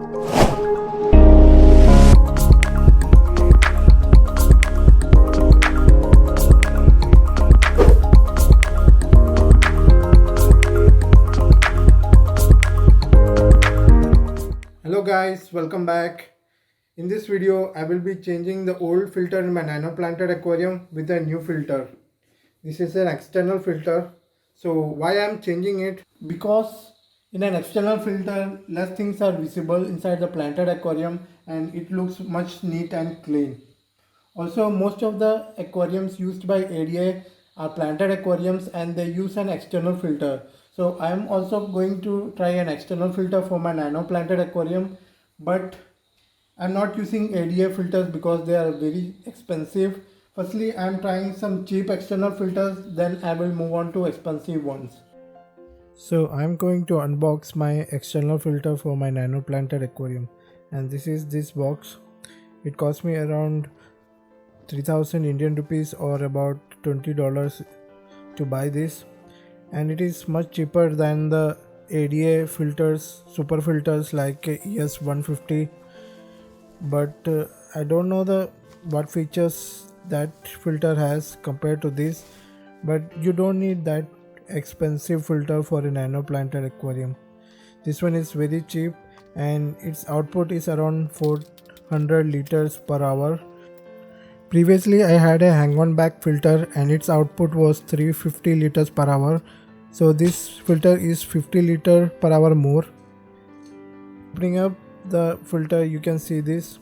Hello guys, welcome back. In this video, I will be changing the old filter in my nano planted aquarium with a new filter. This is an external filter. So why I am changing it? Because in an external filter, less things are visible inside the planted aquarium and it looks much neat and clean. Also, most of the aquariums used by ADA are planted aquariums and they use an external filter. So I am also going to try an external filter for my nano planted aquarium, but I'm not using ADA filters because they are very expensive. Firstly, I'm trying some cheap external filters, then I will move on to expensive ones. So I'm going to unbox my external filter for my nano planted aquarium, and this is this box. It cost me around 3000 Indian rupees or about $20 to buy this, and it is much cheaper than the ADA filters, super filters like ES150. But I don't know what features that filter has compared to this, but you don't need that expensive filter for a nano planted aquarium. This one is very cheap and its output is around 400 liters per hour. Previously I had a hang-on back filter and its output was 350 liters per hour. So this filter is 50 liter per hour more. Opening up the filter, you can see this.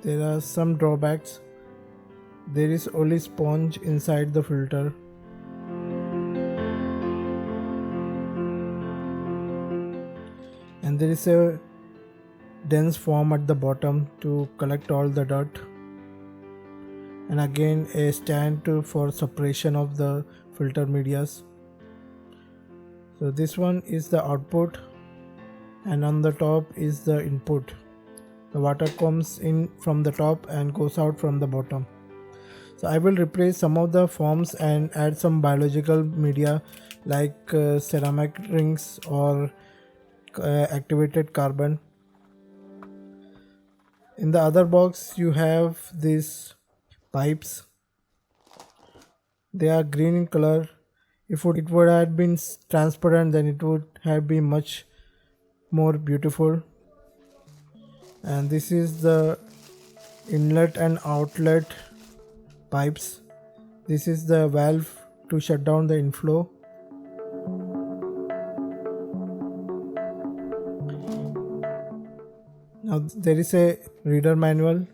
There are some drawbacks. There is only sponge inside the filter. And there is a dense foam at the bottom to collect all the dirt. And again a stand for separation of the filter medias. So this one is the output and on the top is the input. The water comes in from the top and goes out from the bottom. So I will replace some of the foams and add some biological media like ceramic rings or activated carbon. In the other box you have these pipes. They are green in color. If it would have been transparent, then it would have been much more beautiful. And this is the inlet and outlet pipes. This is the valve to shut down the inflow. Now there is a reader manual.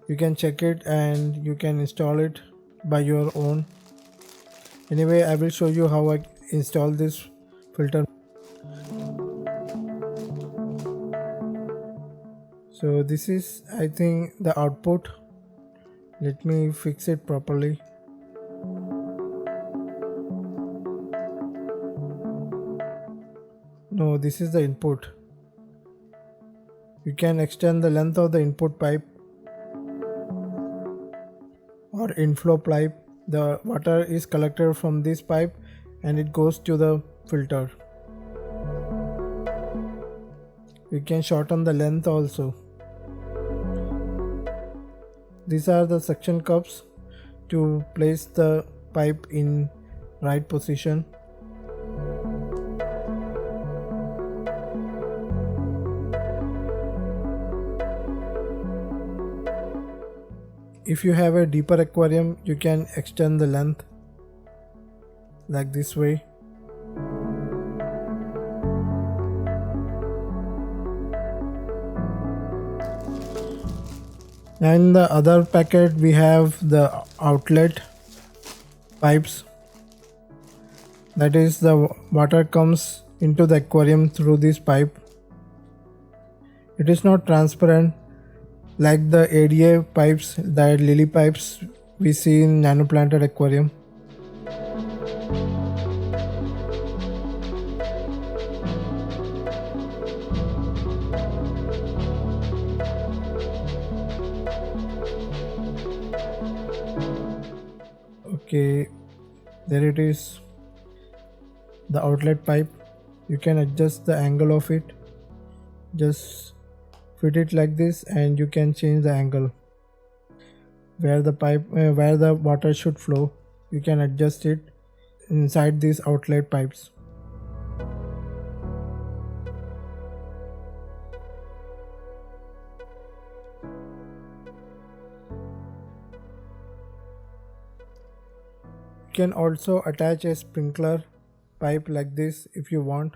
You can check it and you can install it by your own. Anyway, I will show you how I install this filter. So this is, I think, the output. Let me fix it properly. No, this is the input. You can extend the length of the input pipe or inflow pipe. The water is collected from this pipe and it goes to the filter. You can shorten the length also. These are the suction cups to place the pipe in right position. If you have a deeper aquarium, you can extend the length like this way. And in the other packet we have the outlet pipes. That is, the water comes into the aquarium through this pipe. It is not transparent like the ADA pipes, the lily pipes we see in nano planted aquarium. Okay, there it is, the outlet pipe. You can adjust the angle of it. just fit it like this, and you can change the angle where the where the water should flow. You can adjust it inside these outlet pipes. You can also attach a sprinkler pipe like this if you want.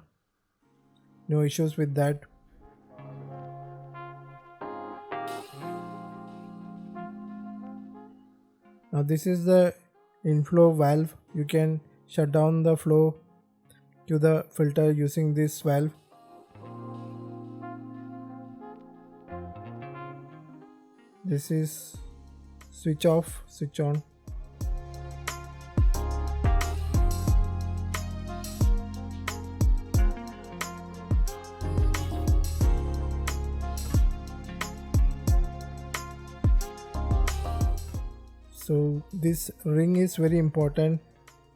No issues with that. Now this is the inflow valve. You can shut down the flow to the filter using this valve. This is switch off, switch on. So this ring is very important.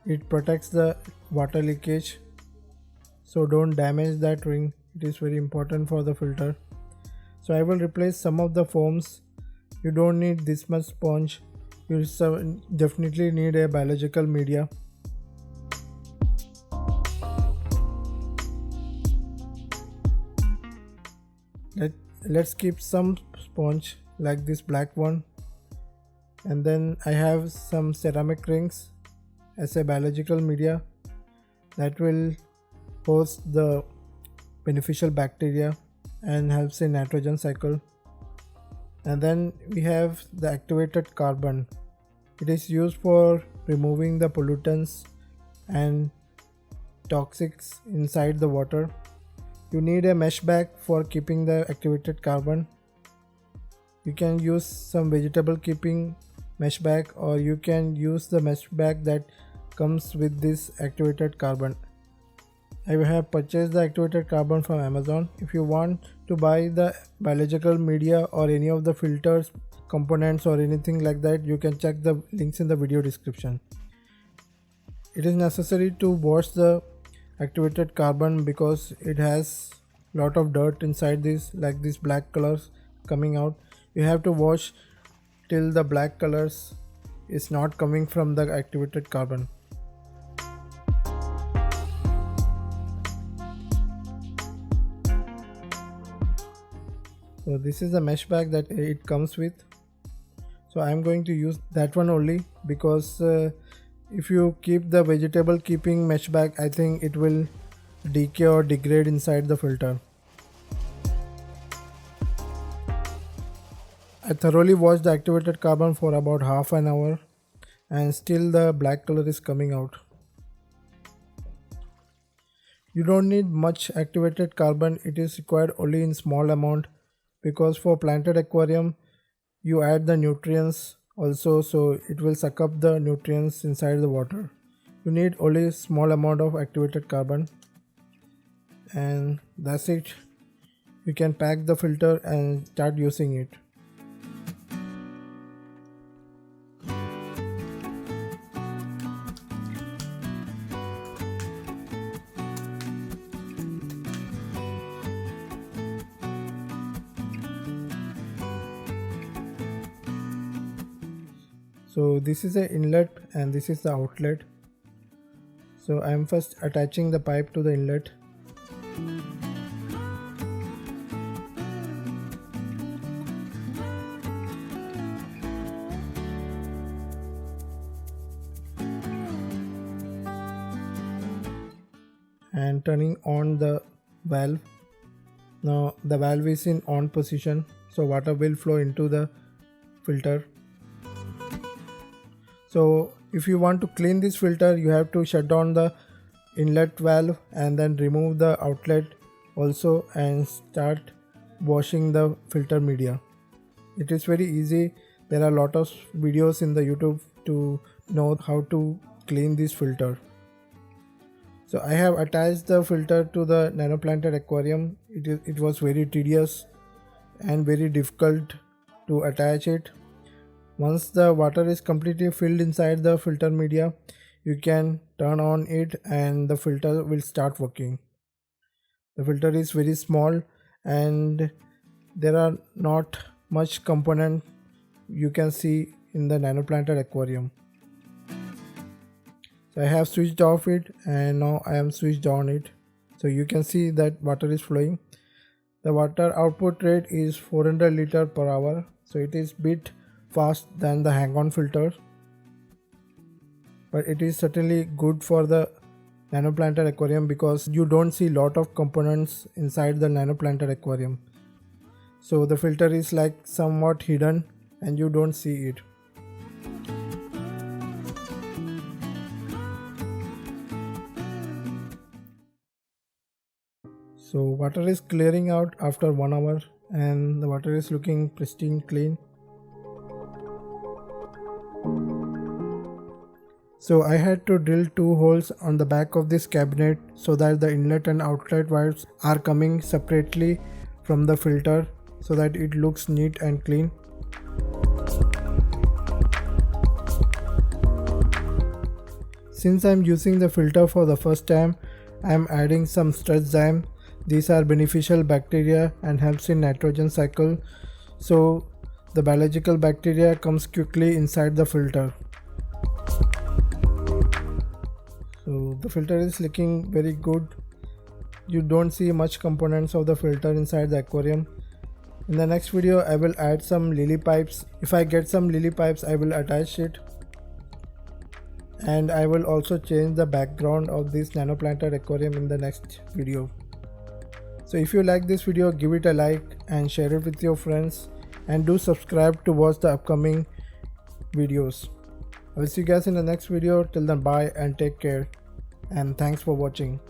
It protects the water leakage, so don't damage that ring. It is very important for the filter. So I will replace some of the foams. You don't need this much sponge. You definitely need a biological media. Let's keep some sponge like this black one, and then I have some ceramic rings as a biological media that will host the beneficial bacteria and helps in nitrogen cycle. And then we have the activated carbon. It is used for removing the pollutants and toxics inside the water. You need a mesh bag for keeping the activated carbon. You can use some vegetable keeping mesh bag, or you can use the mesh bag that comes with this activated carbon. I have purchased the activated carbon from Amazon. If you want to buy the biological media or any of the filters, components or anything like that, you can check the links in the video description. It is necessary to wash the activated carbon because it has lot of dirt inside this, like this black colors coming out. You have to wash till the black colors is not coming from the activated carbon. So this is the mesh bag that it comes with. So I am going to use that one only because if you keep the vegetable keeping mesh bag, I think it will decay or degrade inside the filter. I thoroughly washed the activated carbon for about half an hour and still the black color is coming out. You don't need much activated carbon. It is required only in small amount because for planted aquarium you add the nutrients also, so it will suck up the nutrients inside the water. You need only a small amount of activated carbon, and that's it. You can pack the filter and start using it. So this is the inlet and this is the outlet. So I am first attaching the pipe to the inlet. And turning on the valve. Now the valve is in on position, so water will flow into the filter. So if you want to clean this filter, you have to shut down the inlet valve and then remove the outlet also and start washing the filter media. It is very easy. There are a lot of videos in the YouTube to know how to clean this filter. So I have attached the filter to the Nano planted aquarium. It was very tedious and very difficult to attach it. Once the water is completely filled inside the filter media, you can turn on it and the filter will start working. The filter is very small and there are not much component you can see in the nano planted aquarium. So I have switched off it and now I am switched on it. So you can see that water is flowing. The water output rate is 400 liter per hour. So it is bit fast than the hang-on filter, but it is certainly good for the nano planted aquarium because you don't see lot of components inside the nano planted aquarium. So the filter is like somewhat hidden and you don't see it. So water is clearing out after 1 hour and the water is looking pristine clean. So I had to drill 2 holes on the back of this cabinet so that the inlet and outlet valves are coming separately from the filter so that it looks neat and clean. Since I am using the filter for the first time, I am adding some stress zyme. These are beneficial bacteria and helps in nitrogen cycle, so the biological bacteria comes quickly inside the filter. So the filter is looking very good. You don't see much components of the filter inside the aquarium. In the next video I will add some lily pipes. If I get some lily pipes I will attach it, and I will also change the background of this nano planted aquarium in the next video. So if you like this video, give it a like and share it with your friends, and do subscribe to watch the upcoming videos. I will see you guys in the next video. Till then, bye and take care, and thanks for watching.